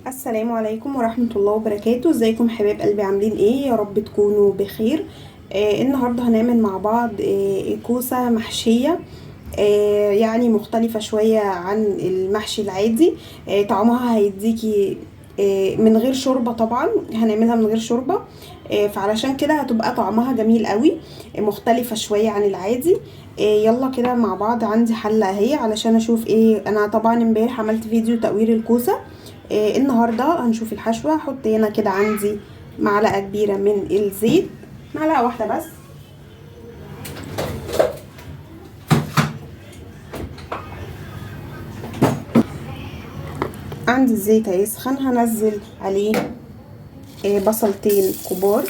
السلام عليكم ورحمة الله وبركاته. ازيكم حبايب قلبي؟ عاملين ايه؟ يا رب تكونوا بخير. النهاردة هنعمل مع بعض كوسة محشية. يعني مختلفة شوية عن المحشي العادي. طعمها هيديكي من غير شوربة. طبعا هنعملها من غير شوربة. فعلشان كده هتبقى طعمها جميل قوي. مختلفة شوية عن العادي. يلا كده مع بعض. عندي حلة اهي علشان اشوف ايه. انا طبعا امبارح عملت فيديو تقوير الكوسة. النهاردة هنشوف الحشوة. هحط هنا كده عندي معلقة كبيرة من الزيت، معلقة واحدة بس. عندي الزيت هيسخن، هنزل عليه بصلتين كبار.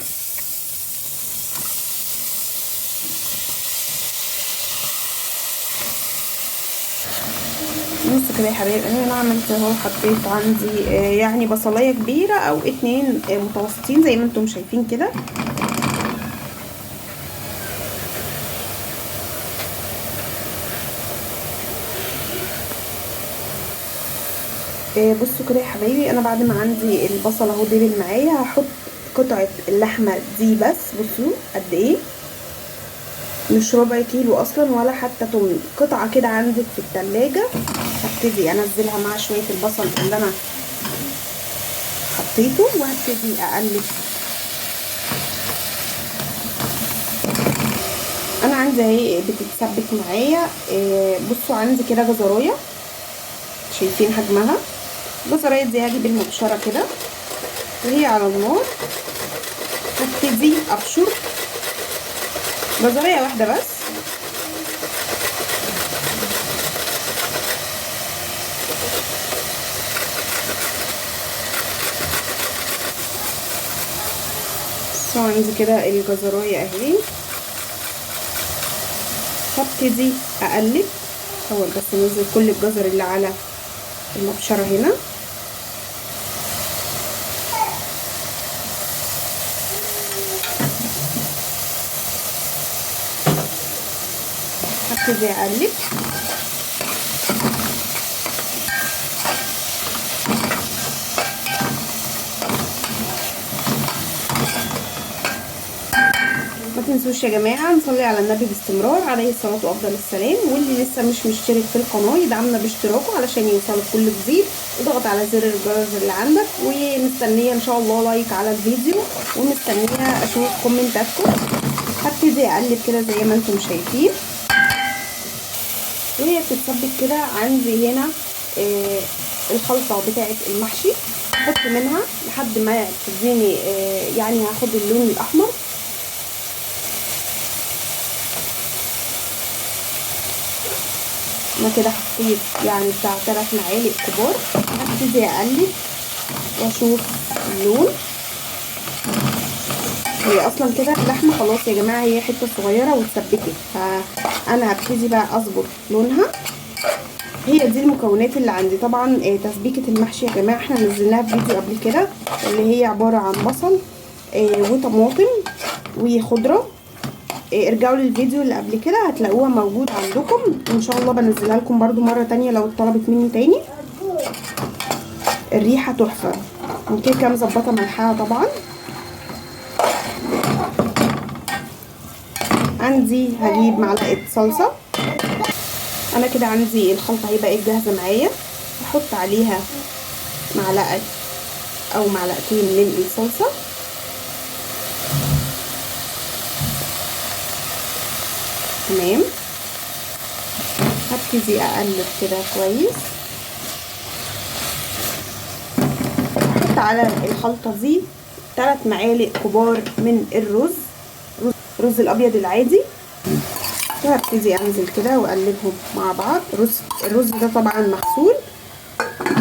بصوا كده يا حبايبي، انا عملت اهو، حطيت عندي يعني بصلايه كبيره او اتنين متوسطين زي ما انتم شايفين كده. بصوا كده يا حبايبي، انا بعد ما عندي البصل اهو دبل معايا، هحط قطعه اللحمه دي بس. بصوا قد ايه، مش ربع كيلو اصلا ولا حتى تمن، قطعه كده عندك في التلاجة. هبتدي انزلها مع شويه البصل اللي انا حطيته، وهبتدي اقلب. انا عندي اهي بتتسبك معايا. بصوا عندي كده جزرايه، شايفين حجمها؟ الجزرايه دي هجيب المبشره كده وهي على النار، هبتدي ابشر جزرايه واحده بس. عندي كده الجزرايه اهي، هبتدي اقلب. اول بس ننزل كل الجزر اللي على المبشره هنا. هبتدي اقلب. ما تنسوش يا جماعه نصلي على النبي باستمرار عليه الصلاه وافضل السلام. واللي لسه مش مشترك في القناه يدعمنا باشتراكه علشان يوصلك كل جديد. اضغط على زر الجرس اللي عندك، ومستنيه ان شاء الله لايك على الفيديو، ومستنيه اشوف كومنتاتكم. هبتدي اقلب كده زي ما انتم شايفين، وهي بتتسبك كده. عندي هنا الخلطه بتاعه المحشي، احط منها لحد ما تديني يعني هاخد اللون الاحمر. انا كده حطيت يعني بتاع 3 معالق كبار. هبتدي اقلب واشوف اللون. هي اصلا كده اللحمه خلاص يا جماعه، هي حته صغيره واتسبكت، فانا هبتدي بقى اظبط لونها. هي دي المكونات اللي عندي. طبعا تسبيكه المحشي يا جماعه احنا نزلناها في فيديو قبل كده، اللي هي عباره عن بصل وطماطم وخضره. ارجعوا للفيديو اللي قبل كده هتلاقوها موجود عندكم ان شاء الله. بنزلها لكم برضو مره تانية لو طلبت مني تاني. الريحه تحفه. ممكن كده مظبطه ملحها طبعا. عندي هجيب معلقه صلصه. انا كده عندي الخلطه اهي بقت جاهزه معايا. هحط عليها معلقه او معلقتين من الصلصه. تمام. هبتدي اقلب كده كويس. هحط على الخلطه دي 3 معالق كبار من الرز الابيض العادي، وهبتدي انزل كده واقلبهم مع بعض. الرز ده طبعا مغسول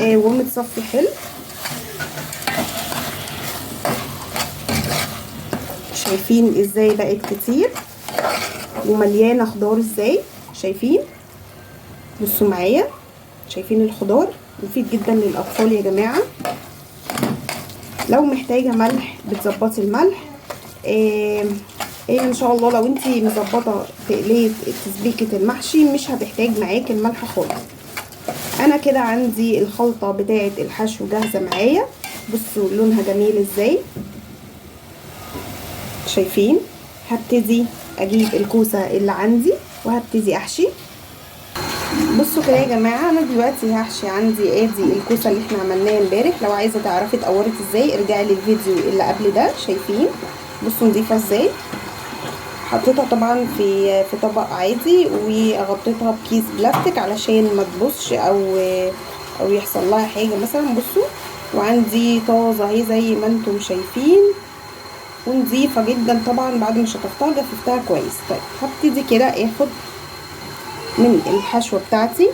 ومتصفي حلو. شايفين ازاي بقت كتير ومليانه خضار ازاي؟ شايفين؟ بصوا معايا، شايفين الخضار؟ مفيد جدا للاطفال يا جماعه. لو محتاجه ملح بتظبطي الملح. ان شاء الله لو انتي مظبطه تقليه تسبيكه المحشي مش هتحتاج معاكي الملح خالص. انا كده عندي الخلطه بتاعه الحشو جاهزه معايا. بصوا لونها جميل ازاي، شايفين؟ هبتدي اجيب الكوسه اللي عندي وهبتدي احشي. بصوا كده يا جماعه، انا دلوقتي هحشي. عندي ادي الكوسه اللي احنا عملناها امبارح، لو عايزه تعرفي اتقورت ازاي ارجعي للفيديو اللي قبل ده. شايفين بصوا نضيفه ازاي؟ حطيتها طبعا في طبق عادي وغطيتها بكيس بلاستيك علشان ما تبصش او يحصل لها حاجه مثلا. بصوا، وعندي طازه اهي زي ما انتم شايفين ونضيفه جدا طبعا. بعد ما شطفتها جففتها كويس. طيب هبتدي كده اخد من الحشوه بتاعتي.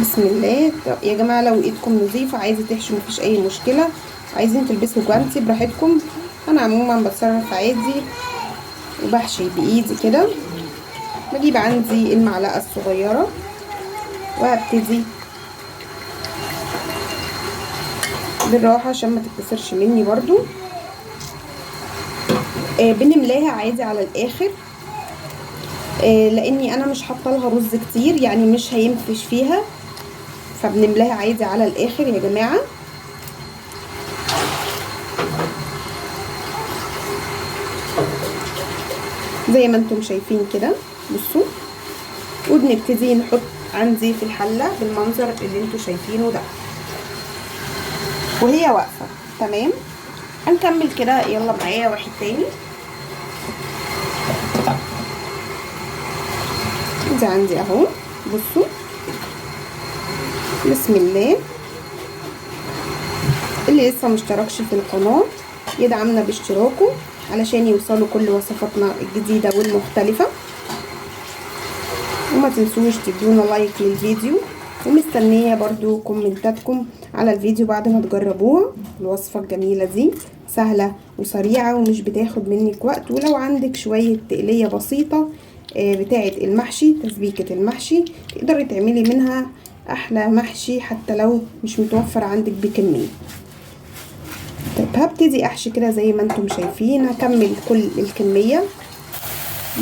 بسم الله. يا جماعه لو ايدكم نظيفه عايزه تحشوا مفيش اي مشكله، عايزين تلبسوا جوانتي براحتكم. انا عموما بتصرف عادي وبحشي بايدي كده. بجيب عندي المعلقه الصغيره وهبتدي بالراحه عشان ما تتكسرش مني برضو. بنملاها عادي على الاخر، لاني انا مش حاطه لها رز كتير يعني مش هينفش فيها، فبنملاها عادي على الاخر يا جماعه. زي ما انتم شايفين كده. بصوا، وبنبتدي نحط عندي في الحله بالمنظر اللي انتم شايفينه ده وهي واقفه. تمام، هنكمل كده. يلا معايا واحد تاني. دي عندي اهو. بصوا بسم الله. اللي لسه مشتركش في القناه يدعمنا باشتراكه علشان يوصلوا كل وصفاتنا الجديده والمختلفه. وما تنسوش تدونا لايك للفيديو، ومستنيه برضو كومنتاتكم على الفيديو بعد ما تجربوها. الوصفه الجميله دي سهله وسريعه ومش بتاخد منك وقت. ولو عندك شويه تقليه بسيطه بتاعه المحشي، تسبيكه المحشي، تقدري تعملي منها احلى محشي حتى لو مش متوفر عندك بكميه. طيب هبتدي احشي كده زي ما انتم شايفين. هكمل كل الكميه.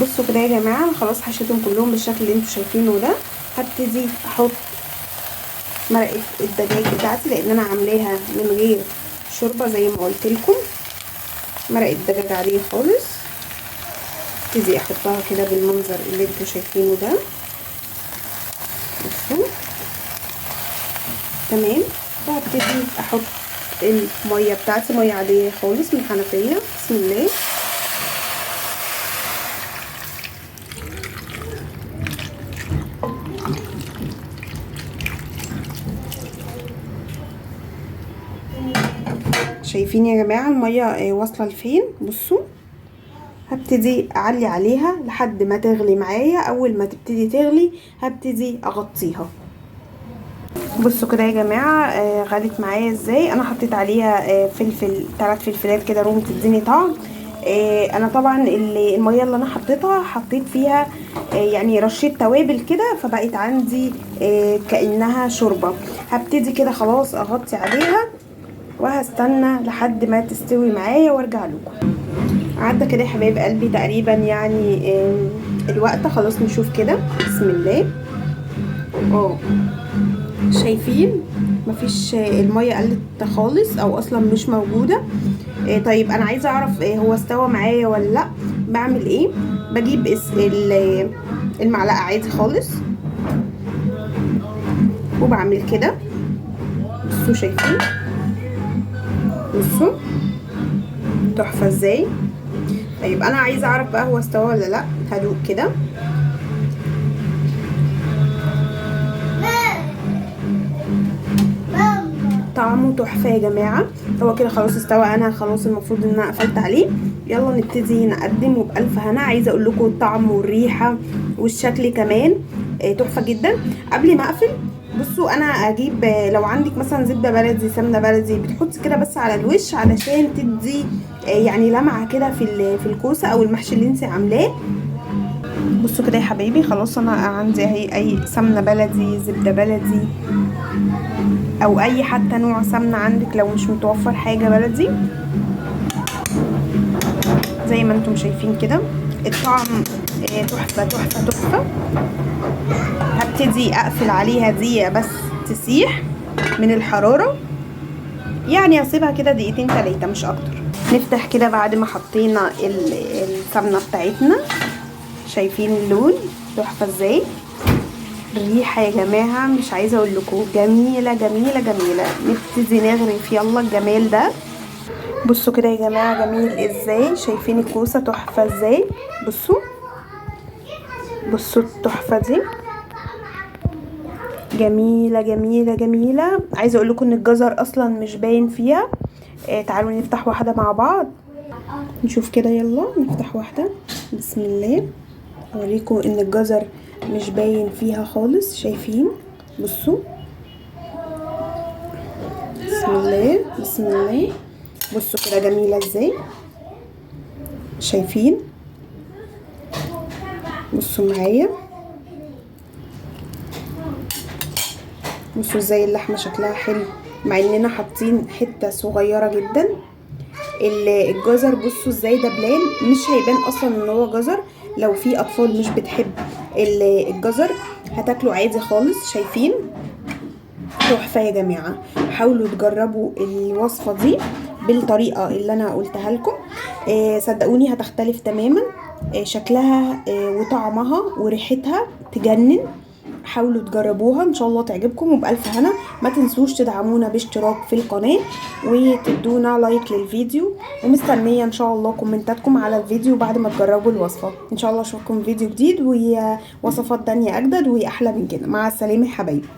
بصوا كده يا جماعه، انا خلاص حشيتهم كلهم بالشكل اللي انتم شايفينه ده. هبتدي احط مرقه الدجاج بتاعتي لان انا عاملاها من غير شوربه زي ما قلت لكم، مرقه دجاج عاديه خالص. ابتدي احطها كده بالمنظر اللي انتم شايفينه ده. بصوا تمام. وهبتدي احط الميه بتاعتي، ميه عاديه خالص من الحنفيه. بسم الله. شايفين يا جماعه الميه واصله لفين؟ بصوا، هبتدي اعلي عليها لحد ما تغلي معايا. اول ما تبتدي تغلي هبتدي اغطيها. بصوا كده يا جماعه غلت معايا ازاي. انا حطيت عليها فلفل، 3 فلفلات كده روم تديني طعم. انا طبعا الميه اللي انا حطيت فيها يعني رشيت توابل كده، فبقت عندي كانها شوربه. هبتدي كده خلاص اغطي عليها وهستنى لحد ما تستوي معايا وارجع لكم. عدى كده يا حبايب قلبي تقريبا يعني الوقت. خلاص نشوف كده. بسم الله. شايفين مفيش الميه قلت خالص او اصلا مش موجوده. طيب انا عايزه اعرف هو استوى معايا ولا لا. بعمل ايه؟ بجيب المعلقه عادي خالص وبعمل كده. بصوا شايفين؟ بصوا تحفه ازاي. طيب انا عايزه اعرف بقى هو استوى ولا لا. هدوق كده. طعمه تحفه يا جماعه. هو كده خلاص استوى. انا خلاص المفروض ان انا قفلت عليه. يلا نبتدي نقدم وبالف هنا. عايزه اقول لكم الطعم والريحه والشكل كمان تحفه جدا. قبل ما اقفل بصوا، انا اجيب لو عندك مثلا زبده بلدي، سمنه بلدي، بتحطي كده بس على الوش علشان تدي يعني لمعه كده في الكوسه او المحشي اللي انت عاملاه. بصوا كده يا حبايبي، خلاص انا عندي اهي اي سمنه بلدي، زبده بلدي، او اي حتى نوع سمنه عندك لو مش متوفر حاجه بلدي. زي ما انتم شايفين كده الطعم تحفه تحفه تحفه. وابتدي اقفل عليها دقيقة بس تسيح من الحرارة، يعني اسيبها كده دقيقتين 3 مش اكتر. نفتح كده بعد ما حطينا السمنة بتاعتنا، شايفين اللون تحفة ازاي؟ الريحة يا جماعة مش عايزة اقول لكم جميلة جميلة جميلة. نبتدي نغرف يلا الجمال ده. بصوا كده يا جماعة جميل ازاي، شايفين الكوسة تحفة ازاي؟ بصوا بصوا التحفة دي جميلة جميلة جميلة. عايزة اقول لكم ان الجزر اصلا مش باين فيها. تعالوا نفتح واحدة مع بعض نشوف كده. يلا نفتح واحدة بسم الله، اوريكم ان الجزر مش باين فيها خالص. شايفين؟ بصوا بسم الله بسم الله. بصوا كده جميلة ازاي، شايفين؟ بصوا معايا، بصوا ازاي اللحمة شكلها حلو مع اننا حاطين حتة صغيرة جدا. الجزر بصوا ازاي دبلان، مش هيبان اصلا ان هو جزر. لو في اطفال مش بتحب الجزر هتاكله عادي خالص. شايفين؟ تحفة يا جماعة. حاولوا تجربوا الوصفة دي بالطريقة اللي انا قلتها لكم. صدقوني هتختلف تماما. شكلها وطعمها وريحتها تجنن. حاولوا تجربوها ان شاء الله تعجبكم وبألف هنا. ما تنسوش تدعمونا باشتراك في القناة وتدونا لايك للفيديو، ومستنية ان شاء الله كومنتاتكم على الفيديو بعد ما تجربوا الوصفة. ان شاء الله اشوفكم فيديو جديد ووصفات تانية اجدد واحلى من كده. مع السلامة يا حبايبي.